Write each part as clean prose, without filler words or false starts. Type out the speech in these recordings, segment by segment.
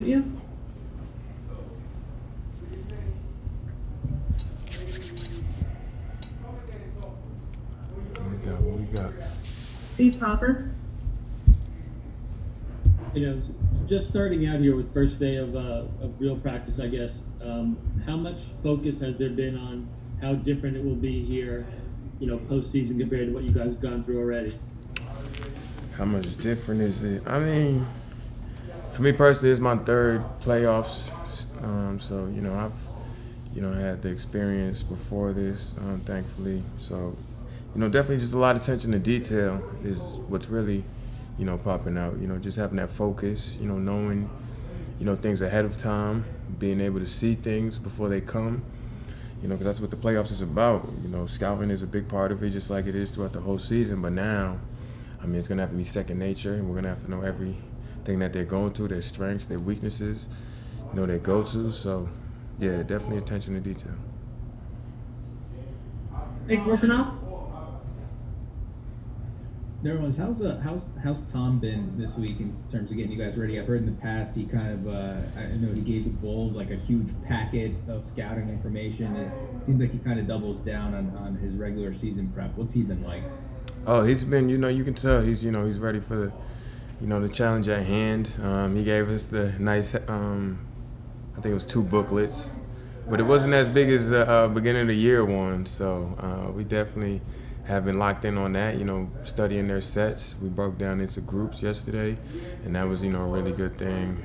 You? What we got? Steve Popper? Just starting out here with first day of real practice, I guess. How much focus has there been on how different it will be here, postseason compared to what you guys have gone through already? How much different is it? I mean, for me personally, it's my third playoffs. So I've had the experience before this, thankfully. So definitely just a lot of attention to detail is what's really popping out. Just having that focus. Knowing things ahead of time, being able to see things before they come. Because that's what the playoffs is about. Scouting is a big part of it, just like it is throughout the whole season. But now, I mean, it's gonna have to be second nature, and we're gonna have to know everything that they're going through, their strengths, their weaknesses, their go-tos. So, yeah, definitely attention to detail. Nick Vorkunov? Nerlens, how's Tom been this week in terms of getting you guys ready? I've heard in the past he kind of I know he gave the Bulls like a huge packet of scouting information. It seems like he kind of doubles down on his regular season prep. What's he been like? Oh, he's been, you can tell he's ready for the challenge at hand. He gave us the nice, I think it was two booklets, but it wasn't as big as the beginning of the year one. So we definitely have been locked in on that. Studying their sets. We broke down into groups yesterday, and that was a really good thing,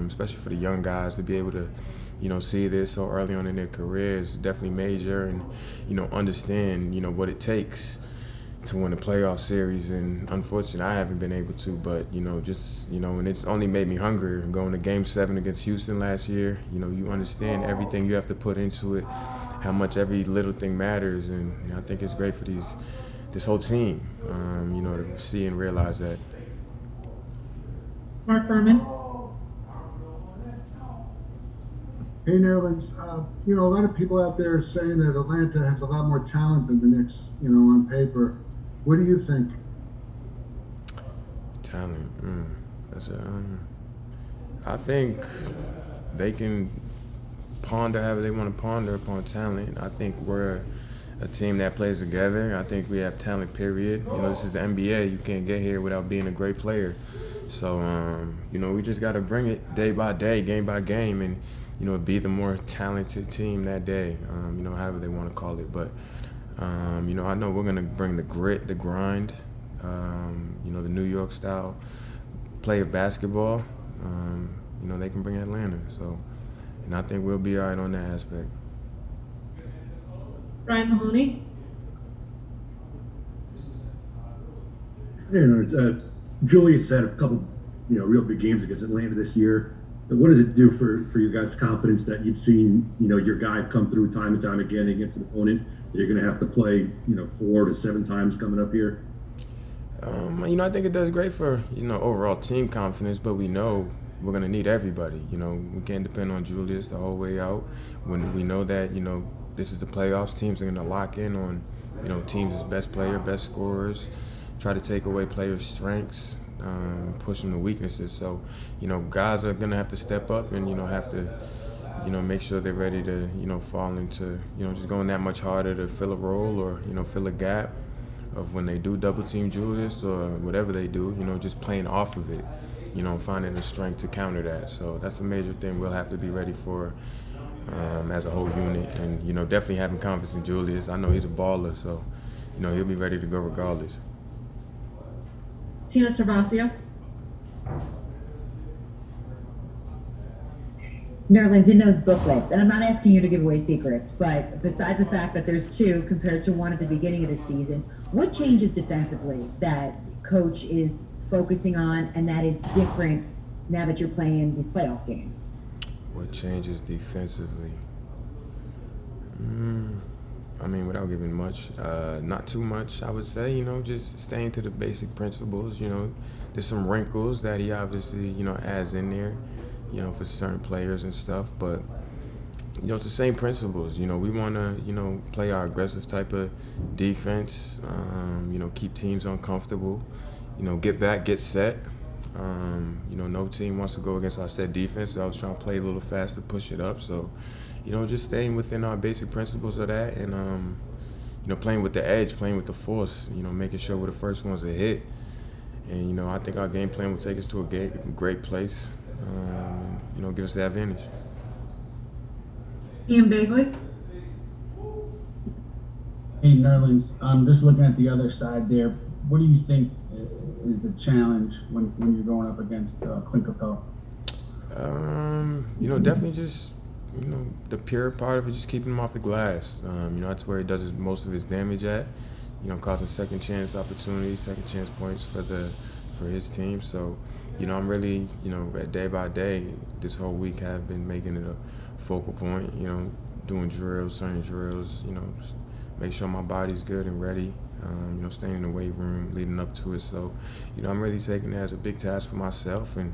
especially for the young guys to be able to see this so early on in their careers. Definitely major and understand what it takes to win a playoff series, and unfortunately I haven't been able to, but and it's only made me hungrier. Going to game 7 against Houston last year, you understand everything you have to put into it, how much every little thing matters, and I think it's great for this whole team, to see and realize that. Mark Berman? Hey, Nerlens, a lot of people out there are saying that Atlanta has a lot more talent than the Knicks, on paper. What do you think? Talent, that's I think they can ponder however they want to ponder upon talent. I think we're a team that plays together. I think we have talent, period. This is the NBA. You can't get here without being a great player. So, we just got to bring it day by day, game by game, and, be the more talented team that day, however they want to call it. But, I know we're going to bring the grit, the grind, the New York style play of basketball. They can bring Atlanta. So, and I think we'll be all right on that aspect. Brian Mahoney? It's Julius had a couple, real big games against Atlanta this year. But what does it do for you guys' confidence that you've seen, your guy come through time and time again against an opponent that you're going to have to play, 4 to 7 times coming up here? I think it does great for, overall team confidence, but we know we're going to need everybody. We can't depend on Julius the whole way out. When we know that, this is the playoffs, teams are going to lock in on, teams' best player, best scorers, try to take away players' strengths, push them to weaknesses. So, guys are going to have to step up and, have to, make sure they're ready to, fall into, just going that much harder to fill a role or, fill a gap of when they do double team Julius or whatever they do, just playing off of it, finding the strength to counter that. So that's a major thing we'll have to be ready for as a whole unit. And, definitely having confidence in Julius. I know he's a baller, so, he'll be ready to go regardless. Tina Cervasio? Nerlens, in those booklets, and I'm not asking you to give away secrets, but besides the fact that there's 2 compared to 1 at the beginning of the season, what changes defensively that coach is focusing on and that is different now that you're playing these playoff games? What changes defensively? I mean, without giving much, not too much, I would say, just staying to the basic principles. There's some wrinkles that he obviously, adds in there, for certain players and stuff. But, it's the same principles. We want to, play our aggressive type of defense, keep teams uncomfortable, get back, get set, No team wants to go against our set defense. So I was trying to play a little faster, push it up. So, just staying within our basic principles of that and, playing with the edge, playing with the force, making sure we're the first ones to hit. And, I think our game plan will take us to a great place and, give us the advantage. Ian Bagley. Hey, Nerlens, just looking at the other side there, what do you think is the challenge when you're going up against Clint Capella? Definitely just, the pure part of it, just keeping him off the glass. That's where he does most of his damage at, causing second chance opportunities, second chance points for his team. So, I'm really, day by day, this whole week have been making it a focal point, doing drills, certain drills, just make sure my body's good and ready, staying in the weight room leading up to it. So, I'm really taking it as a big task for myself. And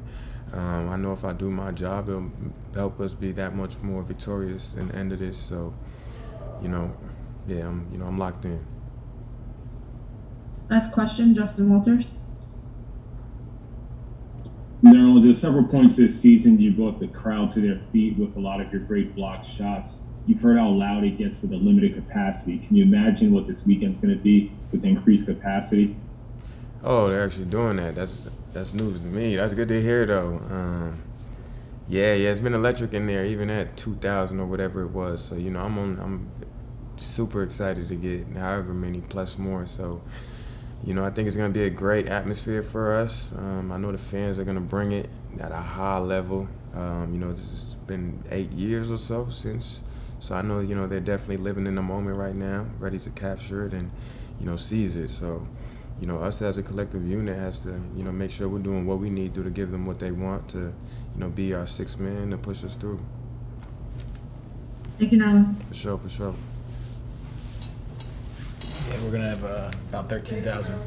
I know if I do my job, it'll help us be that much more victorious in the end of this. So, I'm locked in. Last question, Justin Walters. Nerlens, at several points this season, you brought the crowd to their feet with a lot of your great block shots. You've heard how loud it gets with a limited capacity. Can you imagine what this weekend's going to be with increased capacity? Oh, they're actually doing that. That's news to me. That's good to hear, though. Yeah, it's been electric in there, even at 2,000 or whatever it was. So, I'm super excited to get however many plus more. So, I think it's going to be a great atmosphere for us. I know the fans are going to bring it at a high level. This has been 8 years or so since. So I know, they're definitely living in the moment right now, ready to capture it and, seize it. So, us as a collective unit has to, make sure we're doing what we need to give them what they want to, be our sixth man to push us through. Thank you, Nerlens. For sure. Yeah, we're going to have about 13,000.